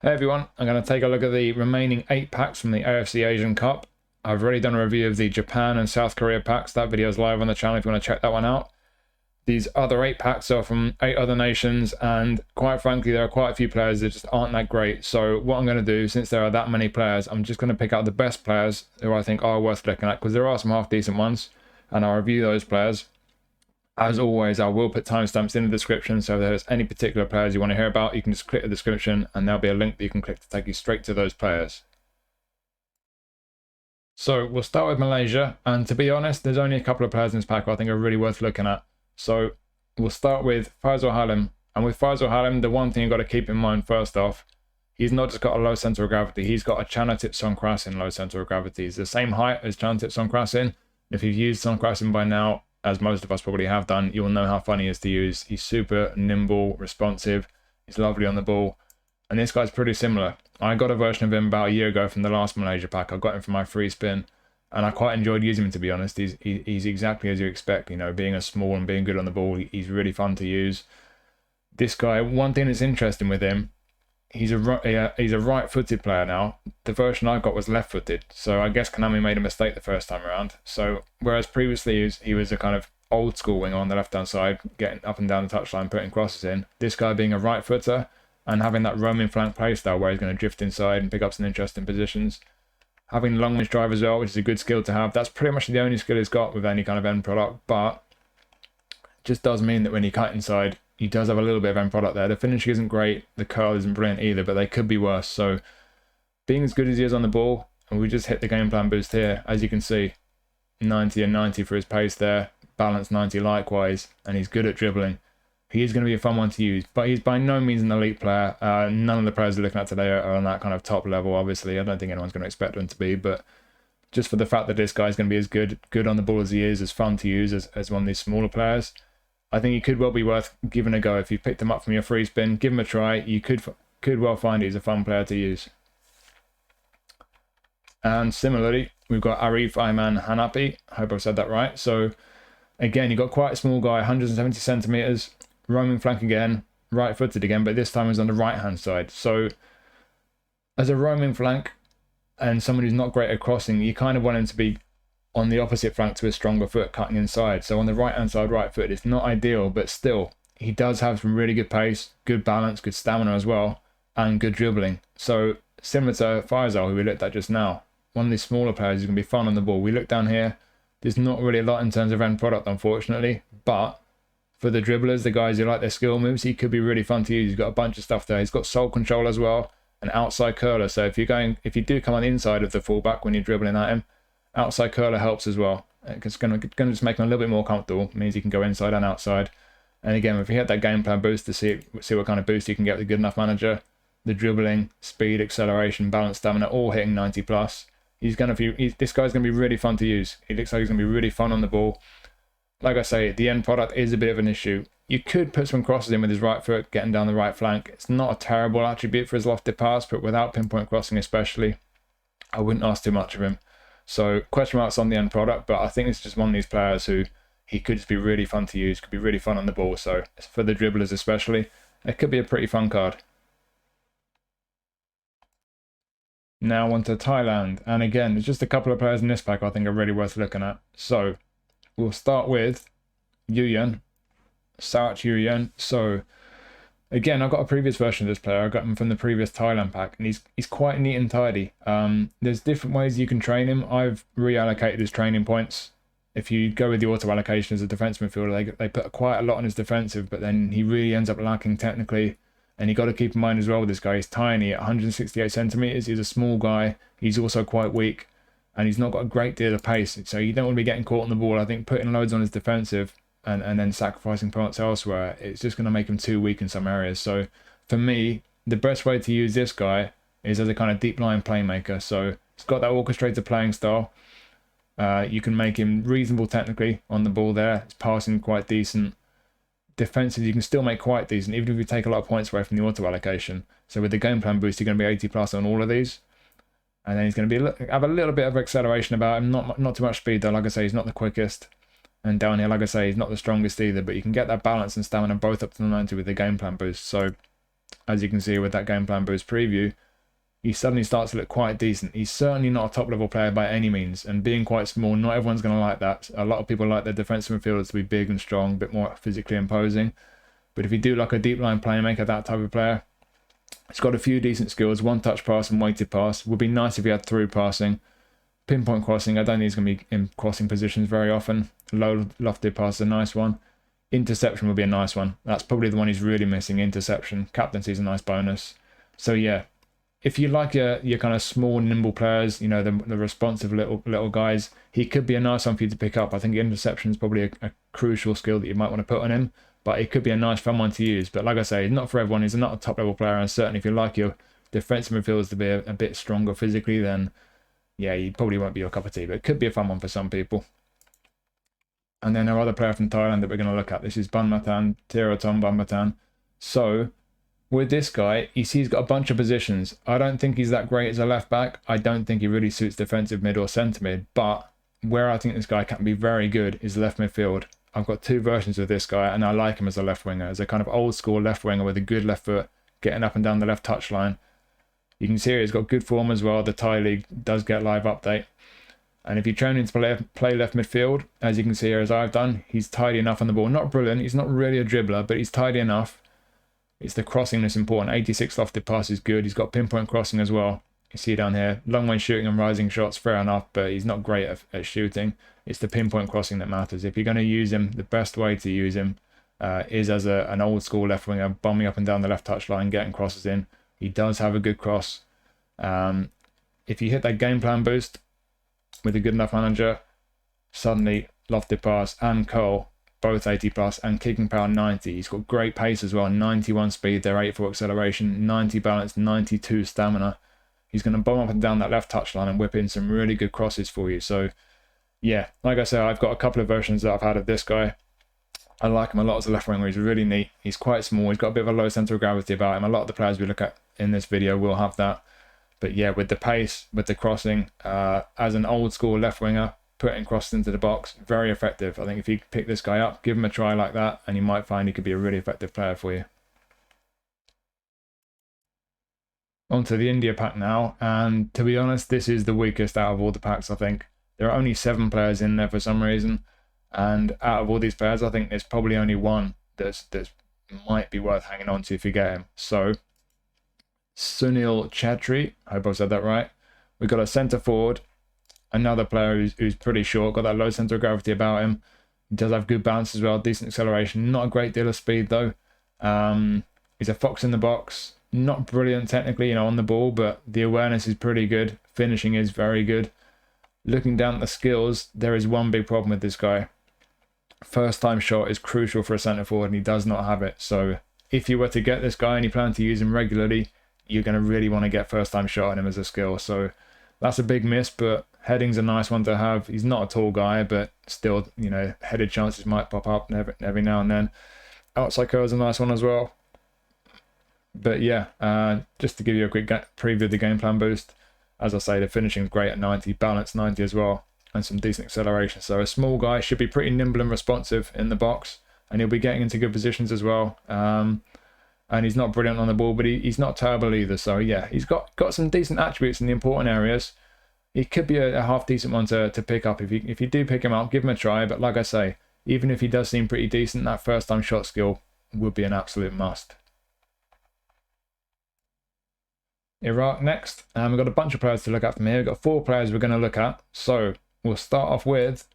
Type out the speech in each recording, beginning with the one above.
Hey everyone, I'm going to take a look at the remaining 8 packs from the AFC Asian Cup. I've already done a review of the Japan and South Korea packs. That video is live on the channel if you want to check that one out. These other 8 packs are from 8 other nations, and quite frankly there are quite a few players that just aren't that great. So what I'm going to do, since there are that many players, I'm just going to pick out the best players who I think are worth looking at, because there are some half decent ones, and I'll review those players. As always, I will put timestamps in the description, so if there's any particular players you want to hear about, you can just click the description and there'll be a link that you can click to take you straight to those players. So we'll start with Malaysia, and to be honest, there's only a couple of players in this pack I think are really worth looking at. So we'll start with Faisal Halim, and with Faisal Halim, the one thing you've got to keep in mind first off, he's not just got a low centre of gravity, he's got a Tsz Chun low centre of gravity. He's the same height as Tsz Chun. If you've used Chun by now, as most of us probably have done, you'll know how fun he is to use. He's super nimble, responsive, he's lovely on the ball, and this guy's pretty similar. I got a version of him about a year ago from the last Malaysia pack. I got him for my free spin, and I quite enjoyed using him, to be honest. He's exactly as you expect, you know, being a small and being good on the ball, he's really fun to use. This guy, one thing that's interesting with him, he's a right-footed player now. The version I got was left-footed, so I guess Konami made a mistake the first time around. So whereas previously he was a kind of old-school winger on the left-hand side, getting up and down the touchline, putting crosses in, this guy being a right-footer and having that roaming flank play style where he's going to drift inside and pick up some interesting positions. Having long-range drive as well, which is a good skill to have. That's pretty much the only skill he's got with any kind of end product, but it just does mean that when he cut inside, he does have a little bit of end product there. The finishing isn't great, the curl isn't brilliant either, but they could be worse. So being as good as he is on the ball, and we just hit the game plan boost here, as you can see, 90 and 90 for his pace there, balance 90 likewise, and he's good at dribbling. He is going to be a fun one to use, but he's by no means an elite player. None of the players we're looking at today are on that kind of top level, obviously. I don't think anyone's going to expect them to be, but just for the fact that this guy's going to be as good on the ball as he is, as fun to use as one of these smaller players, I think he could well be worth giving a go. If you picked him up from your free spin, give him a try. You could well find he's a fun player to use. And similarly, we've got Arif, Aiman, Hanapi. I hope I've said that right. So again, you've got quite a small guy, 170 centimeters, roaming flank again, right-footed again, but this time he's on the right-hand side. So as a roaming flank and someone who's not great at crossing, you kind of want him to be on the opposite flank to his stronger foot, cutting inside. So on the right hand side, right foot, it's not ideal, but still, he does have some really good pace, good balance, good stamina as well, and good dribbling. So similar to Faisal, who we looked at just now, one of these smaller players is going to be fun on the ball. We look down here, there's not really a lot in terms of end product, unfortunately, but for the dribblers, the guys who like their skill moves, he could be really fun to use. He's got a bunch of stuff there. He's got soul control as well, an outside curler. So if you do come on the inside of the fullback when you're dribbling at him, outside curler helps as well. It's going to just make him a little bit more comfortable. It means he can go inside and outside. And again, if you hit that game plan boost to see what kind of boost you can get with a good enough manager, the dribbling, speed, acceleration, balance, stamina, all hitting 90 plus. This guy's going to be really fun to use. He looks like he's going to be really fun on the ball. Like I say, the end product is a bit of an issue. You could put some crosses in with his right foot, getting down the right flank. It's not a terrible attribute for his lofted pass, but without pinpoint crossing especially, I wouldn't ask too much of him. So question marks on the end product, but I think it's just one of these players who he could just be really fun to use, could be really fun on the ball. So for the dribblers especially, it could be a pretty fun card. Now on to Thailand, and again, there's just a couple of players in this pack I think are really worth looking at. So we'll start with Yooyen, Sarach Yooyen. So again, I've got a previous version of this player. I got him from the previous Thailand pack, and he's quite neat and tidy. There's different ways you can train him. I've reallocated his training points. If you go with the auto allocation as a defense midfielder, they put quite a lot on his defensive, but then he really ends up lacking technically. And you got to keep in mind as well with this guy, he's tiny at 168 centimeters. He's a small guy. He's also quite weak, and he's not got a great deal of pace. So you don't want to be getting caught on the ball. I think putting loads on his defensive and then sacrificing points elsewhere, it's just going to make him too weak in some areas. So for me, the best way to use this guy is as a kind of deep line playmaker. So he's got that orchestrated playing style. You can make him reasonable technically on the ball there. His passing quite decent. Defensive, you can still make quite decent, even if you take a lot of points away from the auto allocation. So with the game plan boost, you're going to be 80 plus on all of these. And then he's going to have a little bit of acceleration about him, not too much speed though. Like I say, he's not the quickest. And down here, like I say, he's not the strongest either, but you can get that balance and stamina both up to the 90 with the game plan boost. So as you can see with that game plan boost preview, he suddenly starts to look quite decent. He's certainly not a top level player by any means, and being quite small, not everyone's going to like that. A lot of people like their defensive midfielders to be big and strong, a bit more physically imposing. But if you do like a deep line playmaker, that type of player, he's got a few decent skills. One touch pass and weighted pass. Would be nice if he had through passing. Pinpoint crossing, I don't think he's going to be in crossing positions very often. Low lofted pass is a nice one. Interception would be a nice one. That's probably the one he's really missing, interception. Captaincy is a nice bonus. So yeah, if you like your kind of small, nimble players, you know, the responsive little guys, he could be a nice one for you to pick up. I think interception is probably a crucial skill that you might want to put on him, but it could be a nice, fun one to use. But like I say, not for everyone. He's not a top-level player, and certainly if you like your defensive midfielders to be a bit stronger physically, then yeah, he probably won't be your cup of tea, but it could be a fun one for some people. And then our other player from Thailand that we're going to look at, this is Bunmathan, Theerathon Bunmathan. So with this guy, you see he's got a bunch of positions. I don't think he's that great as a left back. I don't think he really suits defensive mid or centre mid, but where I think this guy can be very good is left midfield. I've got two versions of this guy, and I like him as a left winger, as a kind of old school left winger with a good left foot, getting up and down the left touchline. You can see here he's got good form as well. The Thai league does get live update. And if you train him to play left midfield, as you can see here, as I've done, he's tidy enough on the ball. Not brilliant, he's not really a dribbler, but he's tidy enough. It's the crossing that's important. 86 lofted pass is good. He's got pinpoint crossing as well. You see down here, long range shooting and rising shots, fair enough, but he's not great at shooting. It's the pinpoint crossing that matters. If you're going to use him, the best way to use him is as an old school left winger, bombing up and down the left touchline, getting crosses in. He does have a good cross. If you hit that game plan boost with a good enough manager, suddenly lofted pass and curl, both 80 plus, and kicking power 90. He's got great pace as well, 91 speed, they're 84 acceleration, 90 balance, 92 stamina. He's going to bomb up and down that left touchline and whip in some really good crosses for you. So yeah, like I said, I've got a couple of versions that I've had of this guy. I like him a lot as a left winger. He's really neat. He's quite small. He's got a bit of a low centre of gravity about him. A lot of the players we look at in this video will have that. But yeah, with the pace, with the crossing, as an old school left winger, putting crosses into the box, very effective. I think if you pick this guy up, give him a try like that, and you might find he could be a really effective player for you. On to the India pack now, and to be honest, this is the weakest out of all the packs, I think. There are only 7 players in there for some reason, and out of all these players, I think there's probably only one that's might be worth hanging on to if you get him. So, Sunil Chhetri, I hope I said that right. We've got a centre forward, another player who's pretty short, got that low centre of gravity about him. He does have good balance as well, decent acceleration, not a great deal of speed though. He's a fox in the box, not brilliant technically, you know, on the ball, but the awareness is pretty good, finishing is very good. Looking down at the skills, there is one big problem with this guy. First time shot is crucial for a centre forward, and he does not have it. So if you were to get this guy and you plan to use him regularly, you're going to really want to get first time shot on him as a skill. So that's a big miss, but heading's a nice one to have. He's not a tall guy, but still, you know, headed chances might pop up every now and then. Outside curl is a nice one as well. But yeah, just to give you a quick preview of the game plan boost, as I say, the finishing's great at 90, balance 90 as well, and some decent acceleration. So a small guy should be pretty nimble and responsive in the box, and he'll be getting into good positions as well. And he's not brilliant on the ball, but he's not terrible either. So yeah, he's got some decent attributes in the important areas. He could be a half decent one to pick up. If you do pick him up, give him a try. But like I say, even if he does seem pretty decent, that first time shot skill would be an absolute must. Iraq next, and we've got a bunch of players to look at from here. We've got 4 players we're going to look at. So we'll start off with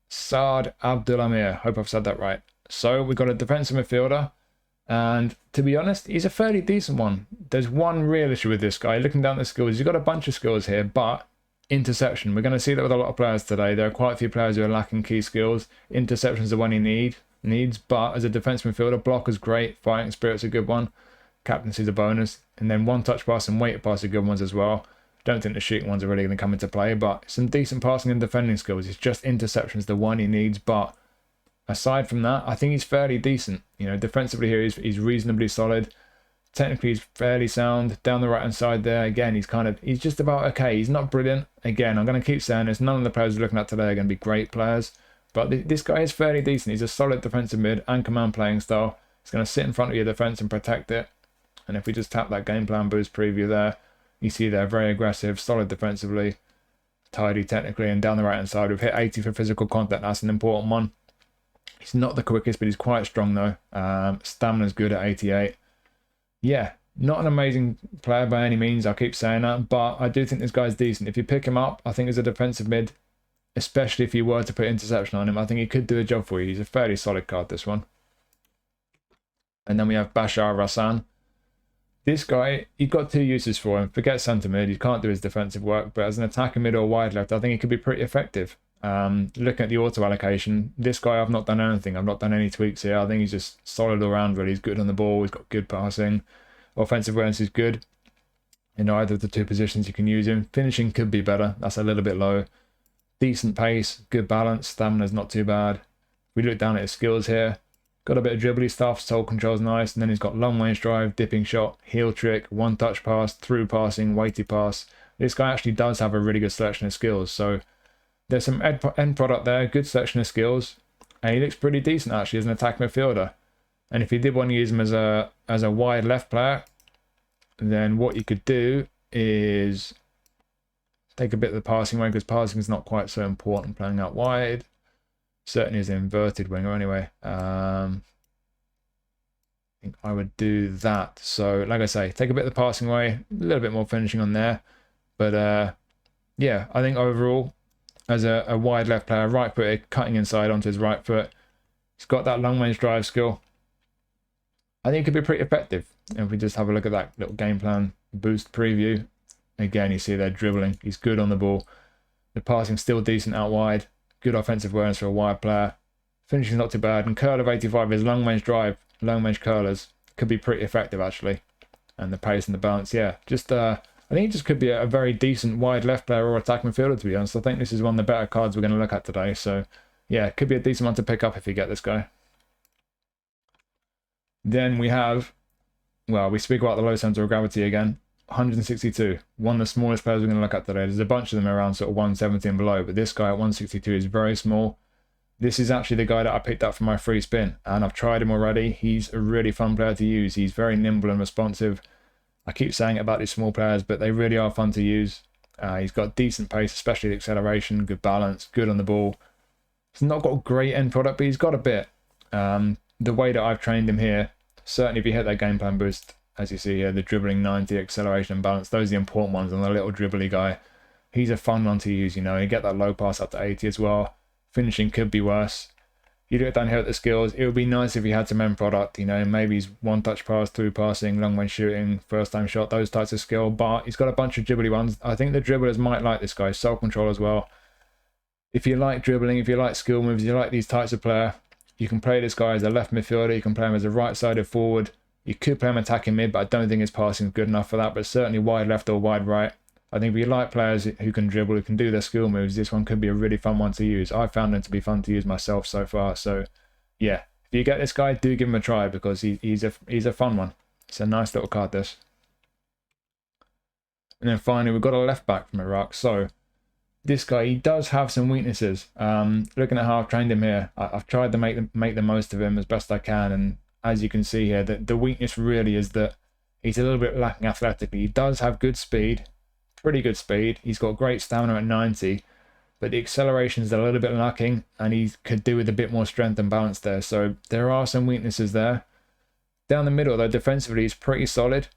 Saad Abdulameer. Hope I've said that right. So we've got a defensive midfielder, and to be honest, he's a fairly decent one. There's one real issue with this guy. Looking down the skills, he's got a bunch of skills here, but interception. We're going to see that with a lot of players today. There are quite a few players who are lacking key skills. Interception is the one he needs, but as a defensive midfielder, block is great. Fighting spirit's a good one. Captaincy's a bonus, and then one touch pass and weighted pass are good ones as well. Don't think the shooting ones are really going to come into play, but some decent passing and defending skills. It's just interception's the one he needs, but aside from that, I think he's fairly decent. You know, defensively here, he's reasonably solid. Technically, he's fairly sound. Down the right-hand side there, again, he's just about okay. He's not brilliant. Again, I'm going to keep saying this. None of the players we're looking at today are going to be great players, but this guy is fairly decent. He's a solid defensive mid and command playing style. He's going to sit in front of your defense and protect it. And if we just tap that game plan boost preview there, you see they're very aggressive, solid defensively, tidy technically, and down the right hand side we've hit 80 for physical contact. That's an important one. He's not the quickest, but he's quite strong though. Stamina's good at 88. Yeah, not an amazing player by any means, I keep saying that, but I do think this guy's decent. If you pick him up, I think as a defensive mid, especially if you were to put interception on him, I think he could do a job for you. He's a fairly solid card, this one. And then we have Bashar Rasan. This guy, you've got two uses for him. Forget centre mid, he can't do his defensive work, but as an attacker mid or wide left, I think he could be pretty effective. Looking at the auto allocation, this guy I've not done anything. I've not done any tweaks here. I think he's just solid all around, really. He's good on the ball, he's got good passing. Offensive awareness is good. In either of the two positions you can use him. Finishing could be better. That's a little bit low. Decent pace, good balance, stamina's not too bad. We look down at his skills here. Got a bit of dribbly stuff, soul control's nice, and then he's got long range drive, dipping shot, heel trick, one touch pass, through passing, weighty pass. This guy actually does have a really good selection of skills, so there's some end product there, good selection of skills, and he looks pretty decent actually as an attack midfielder. And if you did want to use him as a wide left player, then what you could do is take a bit of the passing away, because passing is not quite so important playing out wide. Certainly as an inverted winger anyway. I think I would do that. So like I say, take a bit of the passing away, a little bit more finishing on there. But yeah, I think overall, as a wide left player, right footed, cutting inside onto his right foot, he's got that long range drive skill. I think it could be pretty effective. And if we just have a look at that little game plan boost preview, again, you see they're dribbling. He's good on the ball. The passing's still decent out wide. Good offensive awareness for a wide player. Finishing's not too bad. And curl of 85, his long range drive, long range curlers could be pretty effective actually. And the pace and the balance, yeah. Just I think it just could be a very decent wide left player or attack midfielder, to be honest. I think this is one of the better cards we're going to look at today. So yeah, it could be a decent one to pick up if you get this guy. Then we have, well, we speak about the low centre of gravity again. 162, one of the smallest players we're going to look at today. There's a bunch of them around sort of 170 and below, but this guy at 162 is very small. This is actually the guy that I picked up for my free spin, and I've tried him already. He's a really fun player to use. He's very nimble and responsive. I keep saying it about these small players, but they really are fun to use. He's got decent pace, especially the acceleration, good balance, good on the ball. He's not got a great end product, but he's got a bit. The way that I've trained him here, certainly if you hit that game plan boost, as you see here, the dribbling 90, acceleration and balance, those are the important ones. And the little dribbly guy, he's a fun one to use, you know. You get that low pass up to 80 as well. Finishing could be worse. You do it down here at the skills. It would be nice if he had some end product, you know, maybe he's one touch pass, through passing, long range shooting, first time shot, those types of skill. But he's got a bunch of dribbly ones. I think the dribblers might like this guy. Soul control as well. If you like dribbling, if you like skill moves, you like these types of player, you can play this guy as a left midfielder. You can play him as a right-sided forward. You could play him attacking mid, but I don't think his passing is good enough for that. But certainly wide left or wide right. I think if you like players who can dribble, who can do their skill moves, this one could be a really fun one to use. I found him to be fun to use myself so far. So yeah, if you get this guy, do give him a try, because he's a fun one. It's a nice little card, this. And then finally, we've got a left back from Iraq. So this guy, he does have some weaknesses. Looking at how I've trained him here, I've tried to make the most of him as best I can, and as you can see here, the weakness really is that he's a little bit lacking athletically. He does have good speed, pretty good speed. He's got great stamina at 90, but the acceleration is a little bit lacking, and he could do with a bit more strength and balance there. So there are some weaknesses there. Down the middle, though, defensively, he's pretty solid.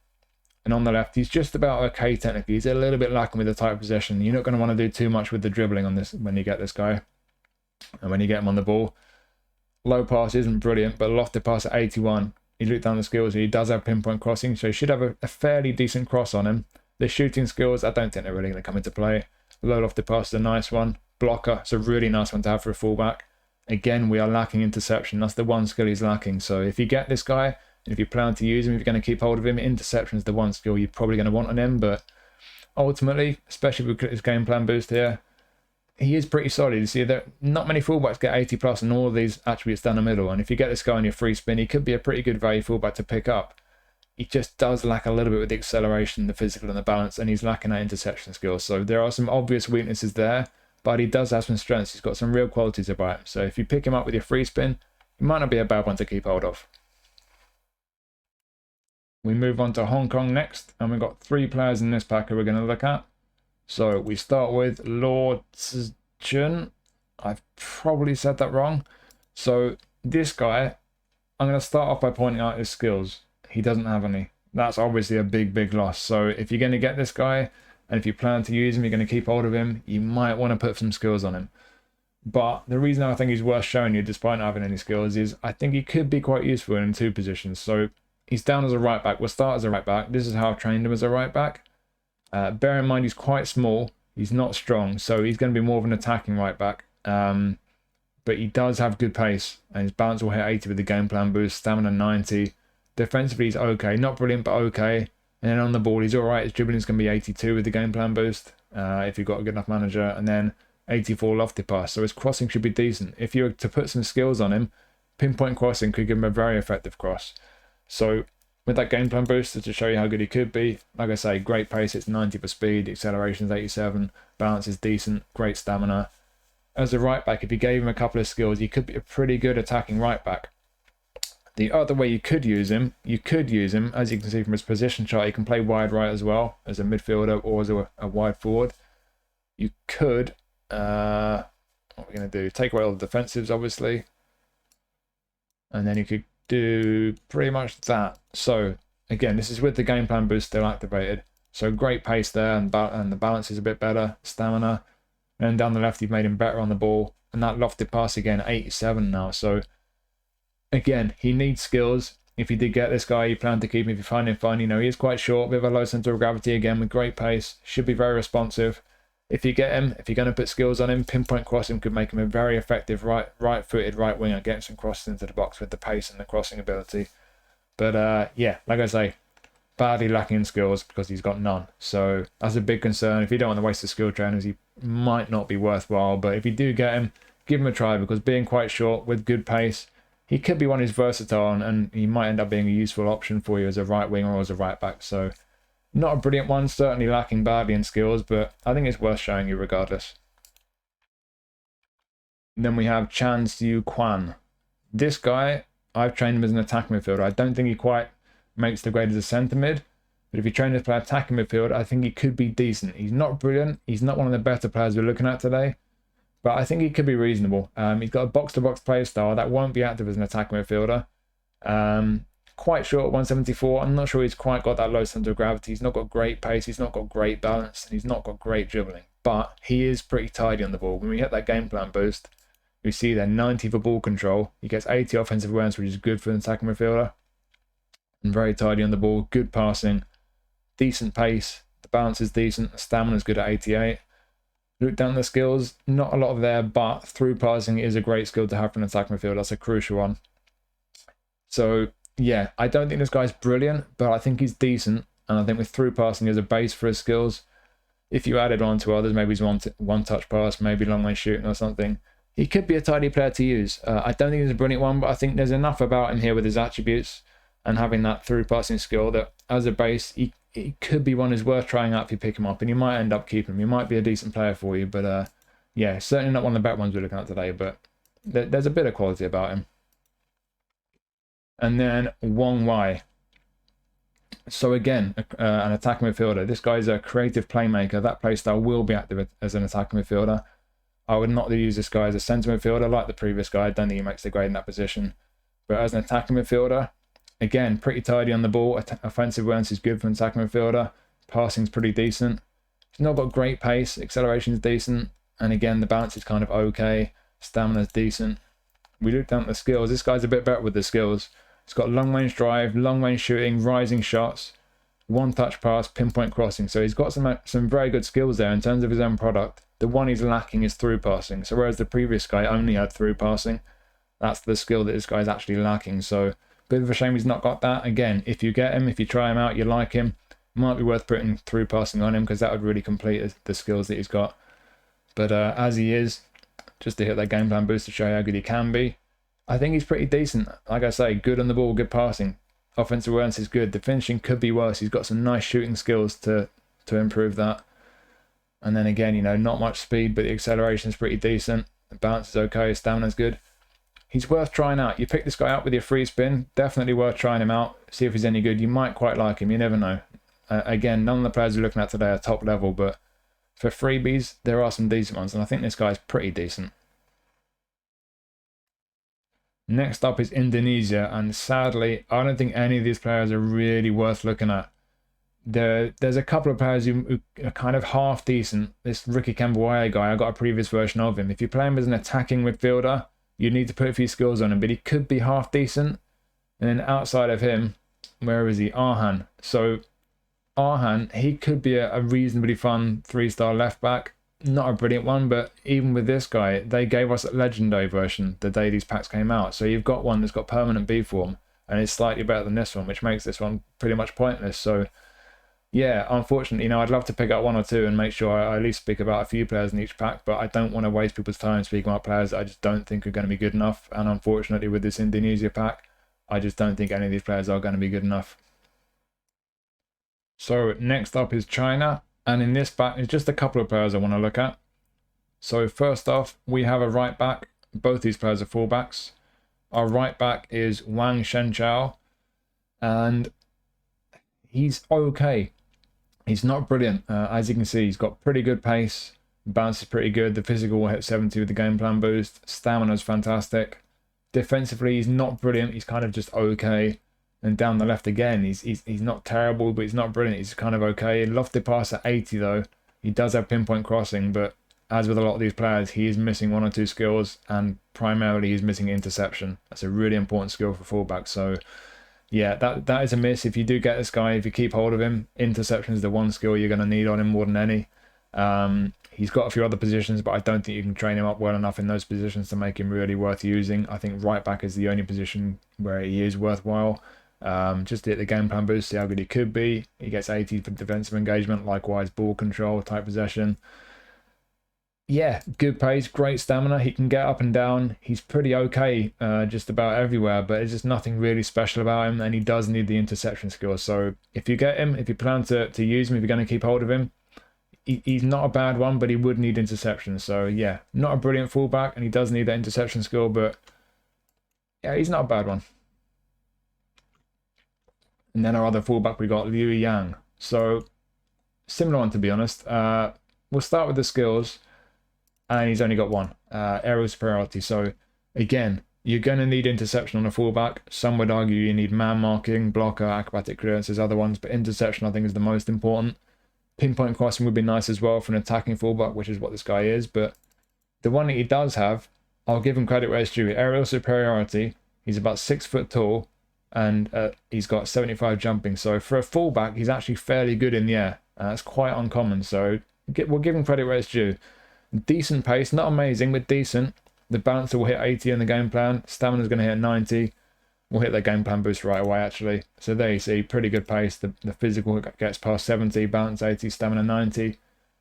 And on the left, he's just about okay technically. He's a little bit lacking with the tight possession. You're not going to want to do too much with the dribbling on this when you get this guy. And when you get him on the ball. Low pass isn't brilliant, but lofted pass at 81. You look down the skills, he does have pinpoint crossing, so he should have a fairly decent cross on him. The shooting skills, I don't think they're really going to come into play. Low lofted pass is a nice one. Blocker, it's a really nice one to have for a fullback. Again, we are lacking interception. That's the one skill he's lacking. So if you get this guy, and if you plan to use him, if you're going to keep hold of him, interception is the one skill you're probably going to want on him. But ultimately, especially with his game plan boost here, he is pretty solid. You see that not many fullbacks get 80 plus and all of these attributes down the middle. And if you get this guy on your free spin, he could be a pretty good value fullback to pick up. He just does lack a little bit with the acceleration, the physical and the balance, and he's lacking that interception skill. So there are some obvious weaknesses there, but he does have some strengths. He's got some real qualities about him. So if you pick him up with your free spin, he might not be a bad one to keep hold of. We move on to Hong Kong next, and we've got 3 players in this pack who we're going to look at. So we start with Tsz Chun. I've probably said that wrong. So this guy, I'm going to start off by pointing out his skills. He doesn't have any. That's obviously a big loss. So if you're going to get this guy, and if you plan to use him, you're going to keep hold of him, you might want to put some skills on him. But the reason I think he's worth showing you, despite not having any skills, is I think he could be quite useful in 2 positions. So he's down as a right back. We'll start as a right back. This is how I've trained him as a right back. Bear in mind, he's quite small. He's not strong. So he's going to be more of an attacking right back. But he does have good pace. And his balance will hit 80 with the game plan boost. Stamina 90. Defensively, he's okay. Not brilliant, but okay. And then on the ball, he's all right. His dribbling is going to be 82 with the game plan boost. If you've got a good enough manager. And then 84 lofted pass. So his crossing should be decent. If you were to put some skills on him, pinpoint crossing could give him a very effective cross. So with that game plan booster to show you how good he could be, like I say, great pace, it's 90 for speed, acceleration is 87, balance is decent, great stamina. As a right back, if you gave him a couple of skills, he could be a pretty good attacking right back. The other way you could use him, as you can see from his position chart, he can play wide right as well, as a midfielder or as a wide forward. You could, what are we going to do? Take away all the defensives, obviously. And then you could do pretty much that. So again, this is with the game plan boost still activated. So great pace there, and the balance is a bit better, stamina. And then down the left, you've made him better on the ball. And that lofted pass again, 87 now. So again, he needs skills. If you did get this guy, you plan to keep him. If you find him fun, you know, he is quite short, bit of a low center of gravity again with great pace. Should be very responsive. If you get him, if you're going to put skills on him, pinpoint crossing could make him a very effective right-footed right winger, getting some crosses into the box with the pace and the crossing ability. But yeah, like I say, badly lacking in skills because he's got none. So that's a big concern. If you don't want to waste the skill trainers, he might not be worthwhile. But if you do get him, give him a try, because being quite short with good pace, he could be one who's versatile, and he might end up being a useful option for you as a right winger or as a right back. So not a brilliant one, certainly lacking badly in skills, but I think it's worth showing you regardless. Then we have Siu Kwan. This guy, I've trained him as an attacking midfielder. I don't think he quite makes the grade as a centre mid, but if you train him to play attacking midfield, I think he could be decent. He's not brilliant. He's not one of the better players we're looking at today, but I think he could be reasonable. He's got a box-to-box play style that won't be active as an attacking midfielder. Quite short, 174. I'm not sure he's quite got that low centre of gravity. He's not got great pace. He's not got great balance. And he's not got great dribbling. But he is pretty tidy on the ball. When we hit that game plan boost, we see there 90 for ball control. He gets 80 offensive awareness, which is good for an attacking midfielder. And very tidy on the ball. Good passing. Decent pace. The balance is decent. The stamina is good at 88. Look down the skills. Not a lot of there, but through passing is a great skill to have for an attacking midfielder. That's a crucial one. So yeah, I don't think this guy's brilliant, but I think he's decent. And I think with through passing as a base for his skills, if you added on to others, maybe he's one touch pass, maybe long range shooting or something, he could be a tidy player to use. I don't think he's a brilliant one, but I think there's enough about him here with his attributes and having that through passing skill that as a base, he could be one who's worth trying out if you pick him up, and you might end up keeping him. He might be a decent player for you, but yeah, certainly not one of the better ones we're looking at today, but there's a bit of quality about him. And then Wong Wai. So again, an attacking midfielder. This guy's a creative playmaker. That playstyle will be active as an attacking midfielder. I would not use this guy as a centre midfielder like the previous guy. I don't think he makes the grade in that position. But as an attacking midfielder, again, pretty tidy on the ball. Offensive awareness is good for an attacking midfielder. Passing's pretty decent. He's not got great pace. Acceleration is decent. And again, the balance is kind of okay. Stamina's decent. We look down at the skills. This guy's a bit better with the skills. He's got long range drive, long range shooting, rising shots, one touch pass, pinpoint crossing. So he's got some very good skills there in terms of his own product. The one he's lacking is through passing. So whereas the previous guy only had through passing, that's the skill that this guy's actually lacking. So bit of a shame he's not got that. Again, if you get him, if you try him out, you like him, it might be worth putting through passing on him, because that would really complete the skills that he's got. But as he is, just to hit that game plan boost to show you how good he can be, I think he's pretty decent. Like I say, good on the ball, good passing. Offensive awareness is good. The finishing could be worse. He's got some nice shooting skills to improve that. And then again, you know, not much speed, but the acceleration is pretty decent. The balance is okay. Stamina's good. he's worth trying out. You pick this guy up with your free spin, definitely worth trying him out, see if he's any good. You might quite like him, you never know. Again, none of the players we're looking at today are top level, but for freebies, there are some decent ones, and I think this guy's pretty decent. Next up is Indonesia, and sadly, I don't think any of these players are really worth looking at. There's a couple of players who are kind of half decent. This Ricky Camboya guy, I got a previous version of him. If you play him as an attacking midfielder, you need to put a few skills on him, but he could be half decent. And then outside of him, where is he? Arhan. So Arhan, he could be a reasonably fun 3-star left back. Not a brilliant one, but even with this guy, they gave us a legendary version the day these packs came out. So you've got one that's got permanent B form, and it's slightly better than this one, which makes this one pretty much pointless. So yeah, unfortunately, I'd love to pick up one or two and make sure I at least speak about a few players in each pack, but I don't want to waste people's time speaking about players that I just don't think are going to be good enough. And unfortunately, with this Indonesia pack, I just don't think any of these players are going to be good enough. So next up is China, and in this pack, it's just a couple of players I want to look at. So first off, we have a right back. Both these players are fullbacks. Our right back is Wang Shenchao, and he's okay. He's not brilliant. As you can see, he's got pretty good pace. Bounce is pretty good. The physical will hit 70 with the game plan boost. Stamina is fantastic. Defensively, he's not brilliant. He's kind of just okay. And down the left again, he's not terrible, but he's not brilliant. He's kind of okay. Lofted pass at 80 though. He does have pinpoint crossing, but as with a lot of these players, he is missing one or two skills, and primarily he's missing interception. That's a really important skill for fullback. So yeah, that is a miss. If you do get this guy, if you keep hold of him, interception is the one skill you're going to need on him more than any. He's got a few other positions, but I don't think you can train him up well enough in those positions to make him really worth using. I think right back is the only position where he is worthwhile. Just to hit the game plan boost, see how good he could be. He gets 80 for defensive engagement, likewise ball control, tight possession. Yeah, good pace, great stamina. He can get up and down. He's pretty okay just about everywhere, but there's just nothing really special about him, and he does need the interception skills. So if you get him, if you plan to use him, if you're going to keep hold of him, he's not a bad one, but he would need interception. So yeah, not a brilliant fullback, and he does need that interception skill, but yeah, he's not a bad one. And then our other fullback, we got Liu Yang. So similar one, to be honest. We'll start with the skills, and he's only got one, aerial superiority. So again, you're going to need interception on a fullback. Some would argue you need man marking, blocker, acrobatic clearance, there's other ones, but interception I think is the most important. Pinpoint crossing would be nice as well for an attacking fullback, which is what this guy is. But the one that he does have, I'll give him credit where it's due. Aerial superiority. He's about 6 foot tall, and he's got 75 jumping. So for a fullback, he's actually fairly good in the air. That's quite uncommon. So we'll give him credit where it's due. Decent pace, not amazing, but decent. The balancer will hit 80 in the game plan. Stamina's going to hit 90. We'll hit their game plan boost right away, actually. So there you see, pretty good pace. The physical gets past 70, balance 80, stamina 90.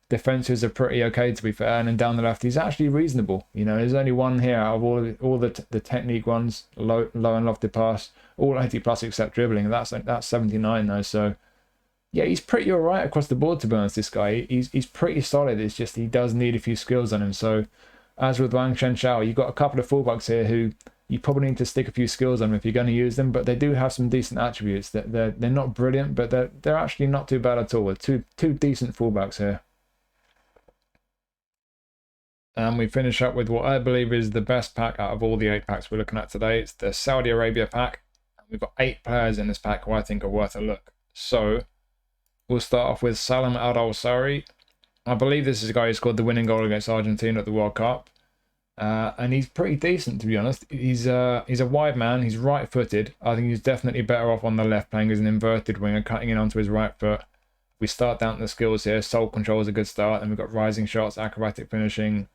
Defensives are pretty okay, to be fair. And then down the left, he's actually reasonable. There's only one here out of all the technique ones, low and lofted pass, all 80 plus except dribbling. That's 79 though. So yeah, he's pretty all right across the board, to be honest, this guy. He's pretty solid. It's just he does need a few skills on him. So as with Wang Shenchao, you've got a couple of fullbacks here who you probably need to stick a few skills on them if you're going to use them, but they do have some decent attributes. They're not brilliant, but they're actually not too bad at all. With two decent fullbacks here. And we finish up with what I believe is the best pack out of all the 8 packs we're looking at today. It's the Saudi Arabia pack. We've got 8 players in this pack who I think are worth a look. So we'll start off with Salem Aldawsari. I believe this is a guy who scored the winning goal against Argentina at the World Cup. And he's pretty decent, to be honest. He's a wide man. He's right-footed. I think he's definitely better off on the left, playing as an inverted winger, cutting in onto his right foot. We start down the skills here. Soul control is a good start. Then we've got rising shots, acrobatic finishing,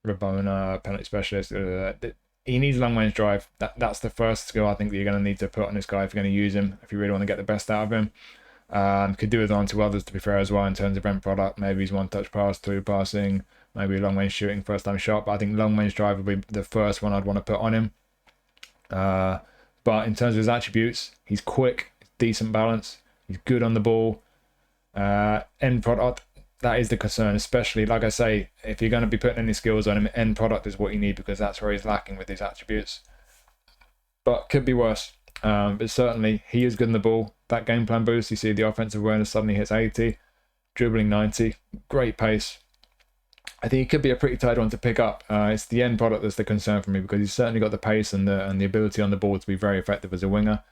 Rabona, penalty specialist. He needs long range drive. That's the first skill I think that you're going to need to put on this guy if you're going to use him, if you really want to get the best out of him. Could do with on to others, to be fair, as well, in terms of end product. Maybe he's one touch pass, 2 passing, maybe long range shooting, first time shot. But I think long range drive would be the first one I'd want to put on him. But in terms of his attributes, he's quick, decent balance, he's good on the ball. End product, that is the concern, especially, like I say, if you're going to be putting any skills on him, end product is what you need, because that's where he's lacking with his attributes. but could be worse. But certainly, he is good in the ball. That game plan boost, you see the offensive awareness suddenly hits 80, dribbling 90, great pace. I think he could be a pretty tight one to pick up. It's the end product that's the concern for me, because he's certainly got the pace and the ability on the ball to be very effective as a winger,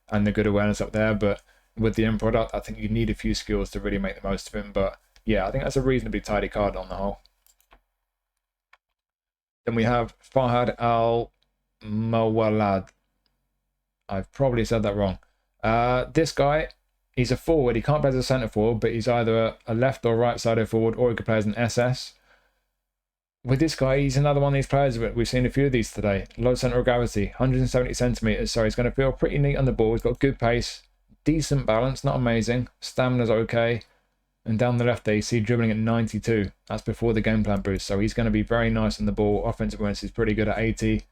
and the good awareness up there. But with the end product, I think you need a few skills to really make the most of him. But yeah, I think that's a reasonably tidy card on the whole. Then we have Fahad Al-Muwallad. I've probably said that wrong. This guy, he's a forward. He can't play as a centre forward, but he's either a left or right sided forward, or he could play as an SS. With this guy, he's another one of these players. We've seen a few of these today. Low centre of gravity, 170 centimetres. So he's going to feel pretty neat on the ball. He's got good pace, decent balance, not amazing. Stamina's okay. And down the left there, you see dribbling at 92. That's before the game plan boost. So he's going to be very nice on the ball. Offensive awareness is pretty good at 80.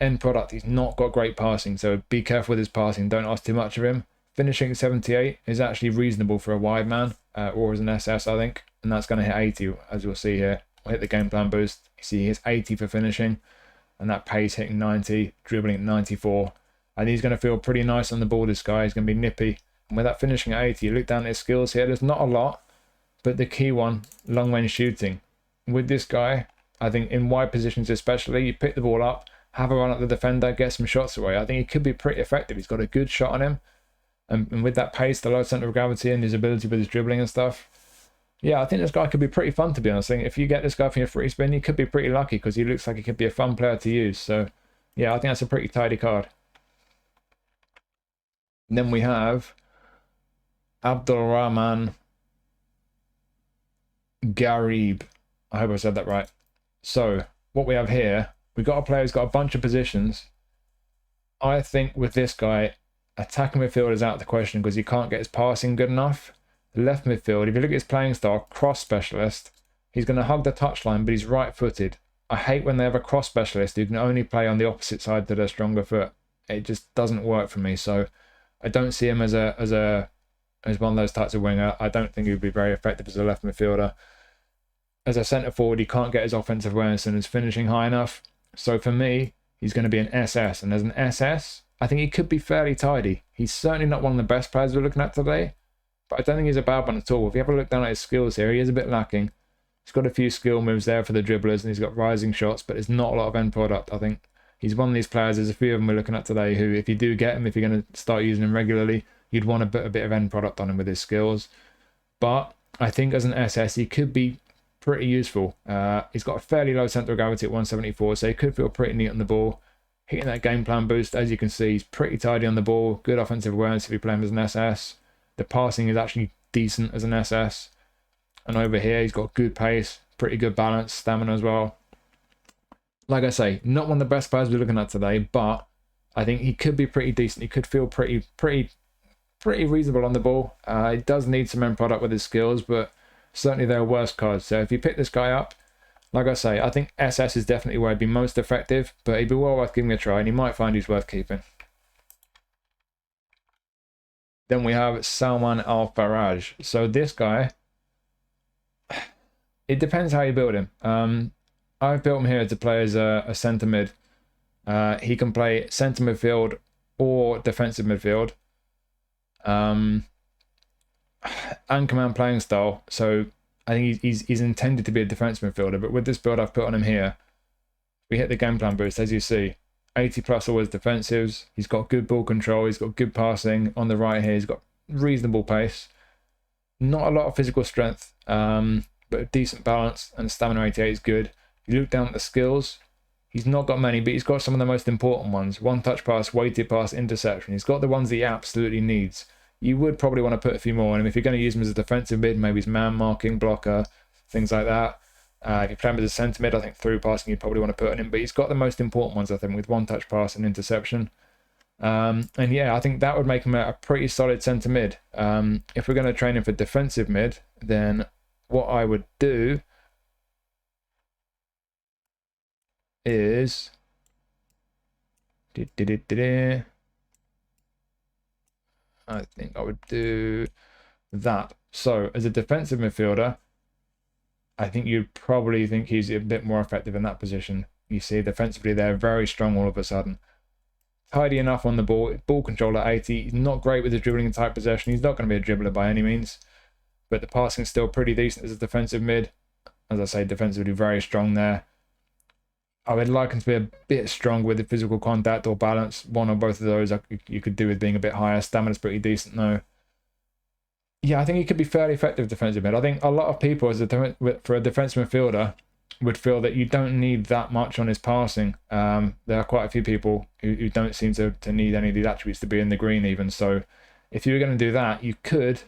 End product, he's not got great passing. So be careful with his passing. Don't ask too much of him. Finishing at 78 is actually reasonable for a wide man, or as an SS, I think. And that's going to hit 80, as you'll see here. We'll hit the game plan boost. You see he's 80 for finishing, and that pace hitting 90, dribbling at 94. And he's going to feel pretty nice on the ball, this guy. He's going to be nippy. And with that finishing at 80, you look down at his skills here, there's not a lot, but the key one, long range shooting. With this guy, I think in wide positions especially, you pick the ball up, have a run at the defender, get some shots away. I think he could be pretty effective. He's got a good shot on him. And with that pace, the low centre of gravity, and his ability with his dribbling and stuff, yeah, I think this guy could be pretty fun, to be honest. I think if you get this guy from your free spin, you could be pretty lucky, because he looks like he could be a fun player to use. So, yeah, I think that's a pretty tidy card. And then we have Abdulrahman Ghareeb. I hope I said that right. So, what we have here, we've got a player who's got a bunch of positions. I think with this guy, attacking midfield is out of the question, because he can't get his passing good enough. Left midfield, if you look at his playing style, cross specialist, he's going to hug the touchline, but he's right-footed. I hate when they have a cross specialist who can only play on the opposite side to their stronger foot. It just doesn't work for me. So I don't see him as one of those types of winger. I don't think he would be very effective as a left midfielder. As a centre forward, he can't get his offensive awareness and his finishing high enough. So for me, he's going to be an SS. And as an SS, I think he could be fairly tidy. He's certainly not one of the best players we're looking at today, but I don't think he's a bad one at all. If you have a look down at his skills here, he is a bit lacking. He's got a few skill moves there for the dribblers, and he's got rising shots, but there's not a lot of end product. I think he's one of these players, there's a few of them we're looking at today, who, if you do get him, if you're going to start using him regularly, you'd want to put a bit of end product on him with his skills. But I think as an SS, he could be pretty useful. He's got a fairly low centre of gravity at 174, so he could feel pretty neat on the ball. Hitting that game plan boost, as you can see, he's pretty tidy on the ball. Good offensive awareness if you play him as an SS. The passing is actually decent as an SS. And over here, he's got good pace, pretty good balance, stamina as well. Like I say, not one of the best players we're looking at today, but I think he could be pretty decent. He could feel pretty reasonable on the ball. He does need some end product with his skills, but certainly there are worse cards. So if you pick this guy up, like I say, I think SS is definitely where he'd be most effective, but he'd be well worth giving a try, and he might find he's worth keeping. Then we have Salman Al Faraj. So this guy, it depends how you build him. I've built him here to play as a centre mid. He can play centre midfield or defensive midfield. And command playing style. So I think he's intended to be a defensive midfielder, but with this build I've put on him here, we hit the game plan boost, as you see. 80 plus always defensives. He's got good ball control. He's got good passing. On the right here, he's got reasonable pace. Not a lot of physical strength, but a decent balance, and stamina 88 is good. You look down at the skills, he's not got many, but he's got some of the most important ones. One touch pass, weighted pass, interception. He's got the ones that he absolutely needs. You would probably want to put a few more on him. If you're going to use him as a defensive mid, maybe he's man marking, blocker, things like that. If you play him as a centre mid, I think through passing you'd probably want to put on him. But he's got the most important ones, I think, with one touch pass and interception. And yeah, I think that would make him a pretty solid centre mid. If we're going to train him for defensive mid, then what I would do is I think I would do that. So as a defensive midfielder, I think you'd probably think he's a bit more effective in that position. You see defensively they're very strong all of a sudden. tidy enough on the ball control at 80. He's not great with the dribbling and tight possession. He's not going to be a dribbler by any means, but the passing's still pretty decent as a defensive mid. As I say, defensively very strong there. I would like him to be a bit stronger with the physical contact or balance. One or both of those you could do with being a bit higher. Stamina's pretty decent though. Yeah, I think he could be fairly effective defensive mid. I think a lot of people, for a defensive midfielder, would feel that you don't need that much on his passing. There are quite a few people who don't seem to need any of these attributes to be in the green even. So if you were going to do that, you could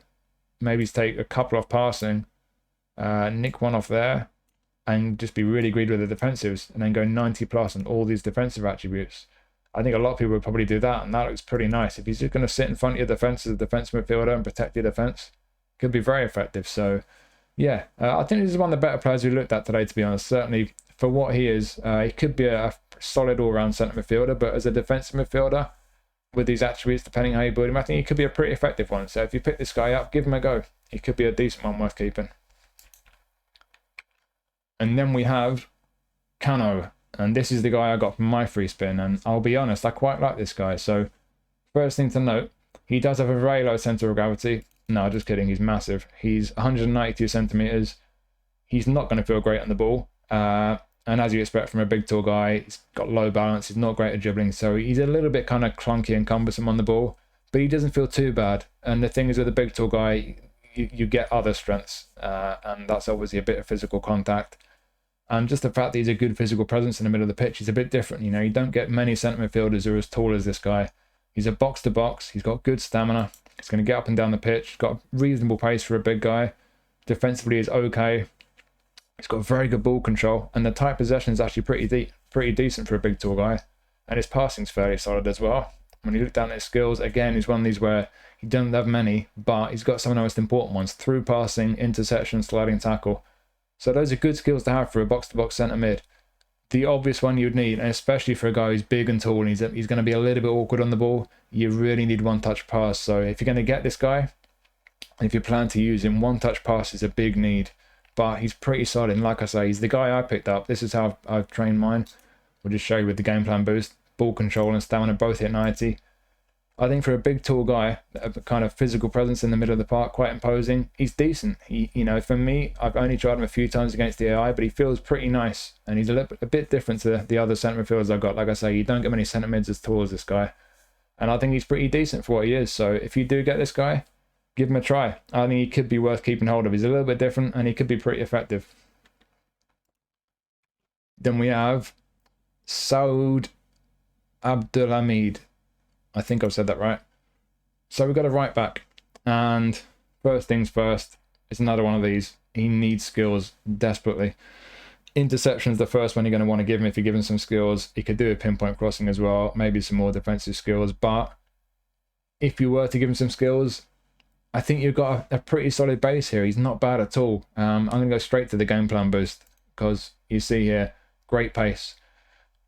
maybe take a couple off passing, nick one off there, and just be really greedy with the defensives, and then go 90 plus on all these defensive attributes. I think a lot of people would probably do that, and that looks pretty nice. If he's just going to sit in front of your defense as a defensive midfielder and protect your defense, it could be very effective. So yeah, I think this is one of the better players we looked at today, to be honest. Certainly for what he is, he could be a solid all-round centre midfielder, but as a defensive midfielder with these attributes, depending how you build him, I think he could be a pretty effective one. So if you pick this guy up, give him a go. He could be a decent one worth keeping. And then we have Kanno, and this is the guy I got from my free spin, and I'll be honest, I quite like this guy. So first thing to note, he does have a very low centre of gravity. No, just kidding, he's massive. He's 192 centimetres. He's not going to feel great on the ball. And as you expect from a big tall guy, he's got low balance, he's not great at dribbling, so he's a little bit kind of clunky and cumbersome on the ball, but he doesn't feel too bad. And the thing is, with a big tall guy, you get other strengths, and that's obviously a bit of physical contact. And just the fact that he's a good physical presence in the middle of the pitch is a bit different. You know, you don't get many centre midfielders who are as tall as this guy. He's a box-to-box, he's got good stamina, he's going to get up and down the pitch, he's got reasonable pace for a big guy. Defensively is okay. He's got very good ball control, and the tight possession is actually pretty decent for a big tall guy. And his passing's fairly solid as well. When you look down at his skills, again, he's one of these where he doesn't have many, but he's got some of the most important ones: through passing, interception, sliding tackle. So those are good skills to have for a box-to-box centre mid. The obvious one you'd need, and especially for a guy who's big and tall and he's going to be a little bit awkward on the ball, you really need one-touch pass. So if you're going to get this guy, if you plan to use him, one-touch pass is a big need. But he's pretty solid, and like I say, he's the guy I picked up. This is how I've trained mine. We'll just show you with the game plan boost. Ball control and stamina both hit 90. I think for a big, tall guy, a kind of physical presence in the middle of the park, quite imposing, he's decent. You know, for me, I've only tried him a few times against the AI, but he feels pretty nice, and he's a bit different to the other centre midfielders I've got. Like I say, you don't get many centre mids as tall as this guy, and I think he's pretty decent for what he is. So if you do get this guy, give him a try. I think he could be worth keeping hold of. He's a little bit different, and he could be pretty effective. Then we have Saud Abdulhamid. I think I've said that right. So we've got a right back, and first things first, it's another one of these. He needs skills desperately. Interception's the first one you're going to want to give him if you give him some skills. He could do a pinpoint crossing as well, maybe some more defensive skills, but if you were to give him some skills, I think you've got a pretty solid base here. He's not bad at all. I'm going to go straight to the game plan boost, because you see here, great pace.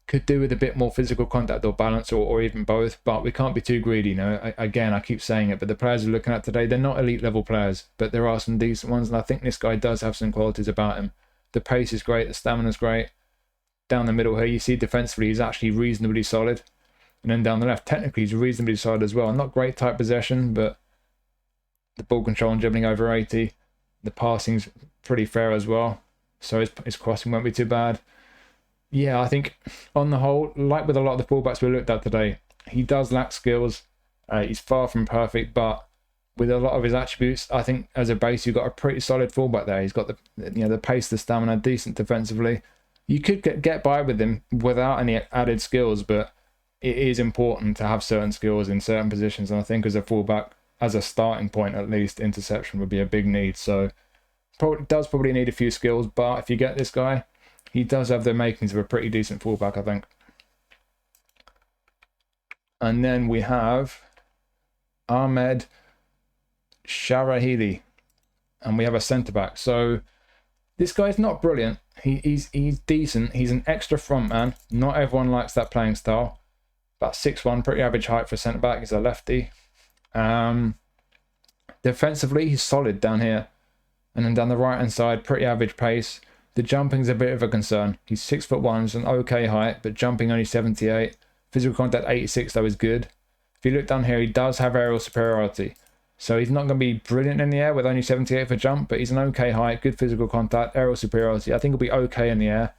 Could do with a bit more physical contact or balance, or even both, but we can't be too greedy. You know, again, I keep saying it, but the players we're looking at today, they're not elite level players, but there are some decent ones, and I think this guy does have some qualities about him. The pace is great, the stamina's great. Down the middle here, you see defensively, he's actually reasonably solid. And then down the left, technically, he's reasonably solid as well. Not great tight possession, but the ball control and dribbling over 80. The passing's pretty fair as well, so his crossing won't be too bad. Yeah, I think on the whole, like with a lot of the fullbacks we looked at today, he does lack skills. He's far from perfect, but with a lot of his attributes, I think as a base, you've got a pretty solid fullback there. He's got the pace, the stamina, decent defensively. You could get by with him without any added skills, but it is important to have certain skills in certain positions. And I think as a fullback, as a starting point at least, interception would be a big need. So probably need a few skills, but if you get this guy, he does have the makings of a pretty decent fullback, I think. And then we have Ahmed Sharahili, and we have a centre-back. So this guy's not brilliant. He's decent. He's an extra front man. Not everyone likes that playing style. About 6'1", pretty average height for a centre-back. He's a lefty. Defensively, he's solid down here. And then down the right-hand side, pretty average pace. The jumping's a bit of a concern. He's 6'1", he's an okay height, but jumping only 78. Physical contact 86 though is good. If you look down here, he does have aerial superiority. So he's not going to be brilliant in the air with only 78 for jump, but he's an okay height, good physical contact, aerial superiority. I think he'll be okay in the air.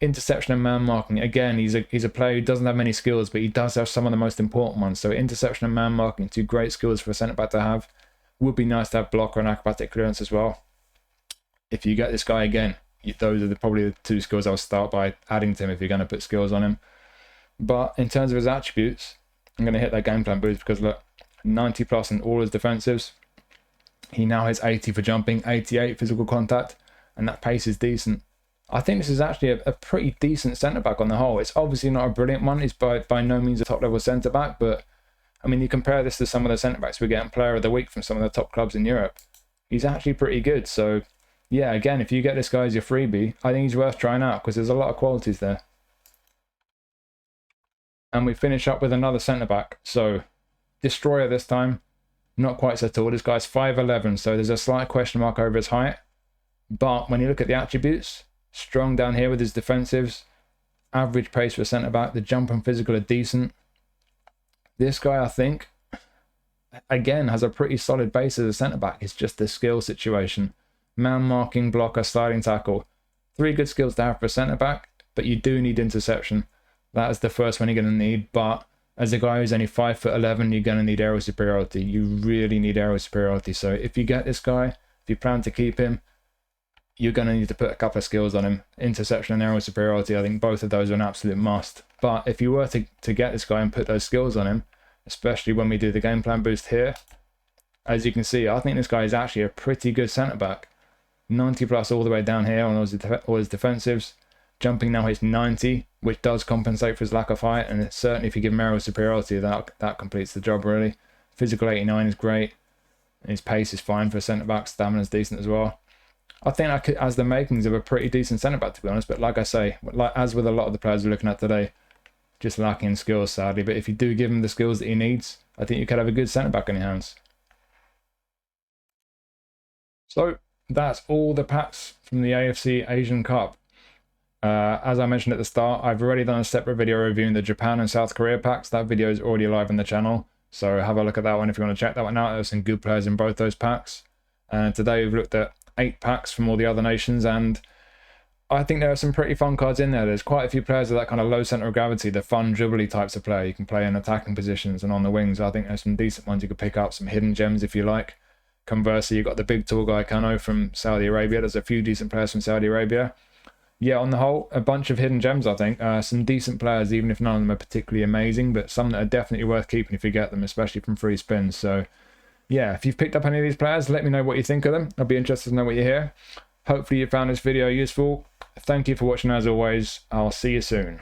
Interception and man marking. Again, he's a player who doesn't have many skills, but he does have some of the most important ones. So interception and man marking, two great skills for a centre back to have. Would be nice to have blocker and acrobatic clearance as well. If you get this guy again, those are probably the two skills I'll start by adding to him if you're going to put skills on him. But in terms of his attributes, I'm going to hit that game plan boost because look, 90 plus in all his defensives. He now has 80 for jumping, 88 physical contact, and that pace is decent. I think this is actually a pretty decent centre-back on the whole. It's obviously not a brilliant one. He's by no means a top-level centre-back, but I mean, you compare this to some of the centre-backs we're getting player of the week from some of the top clubs in Europe. He's actually pretty good. So, yeah, again, if you get this guy as your freebie, I think he's worth trying out because there's a lot of qualities there. And we finish up with another centre-back. So, Destroyer this time. Not quite so tall. This guy's 5'11", so there's a slight question mark over his height. But when you look at the attributes, strong down here with his defensives, average pace for a centre-back, the jump and physical are decent. This guy, I think, again, has a pretty solid base as a centre-back. It's just the skill situation. Man marking, blocker, sliding tackle. 3 good skills to have for a centre-back, but you do need interception. That is the first one you're going to need, but as a guy who's only 5'11", you're going to need aerial superiority. You really need aerial superiority. So if you get this guy, if you plan to keep him, you're going to need to put a couple of skills on him. Interception and aerial superiority, I think both of those are an absolute must. But if you were to get this guy and put those skills on him, especially when we do the game plan boost here, as you can see, I think this guy is actually a pretty good centre-back. 90 plus all the way down here on all his defensives. Jumping now hits 90, which does compensate for his lack of height, and certainly if you give him aerial superiority, that completes the job really. Physical 89 is great. His pace is fine for a centre-back. Stamina is decent as well. I think that has the makings of a pretty decent centre-back, to be honest, but like I say, as with a lot of the players we're looking at today, just lacking in skills, sadly. But if you do give him the skills that he needs, I think you could have a good centre-back in your hands. So, that's all the packs from the AFC Asian Cup. As I mentioned at the start, I've already done a separate video reviewing the Japan and South Korea packs. That video is already live on the channel, so have a look at that one if you want to check that one out. There's some good players in both those packs. And today we've looked at 8 packs from all the other nations, and I think there are some pretty fun cards in there. There's quite a few players with that kind of low centre of gravity, the fun dribbly types of player. You can play in attacking positions and on the wings. I think there's some decent ones you could pick up, some hidden gems if you like. Conversely, you've got the big tall guy Kanno from Saudi Arabia. There's a few decent players from Saudi Arabia. Yeah, on the whole, a bunch of hidden gems, I think. Some decent players, even if none of them are particularly amazing, but some that are definitely worth keeping if you get them, especially from free spins. So, yeah, if you've picked up any of these players, let me know what you think of them. I'll be interested to know what you hear. Hopefully you found this video useful. Thank you for watching as always. I'll see you soon.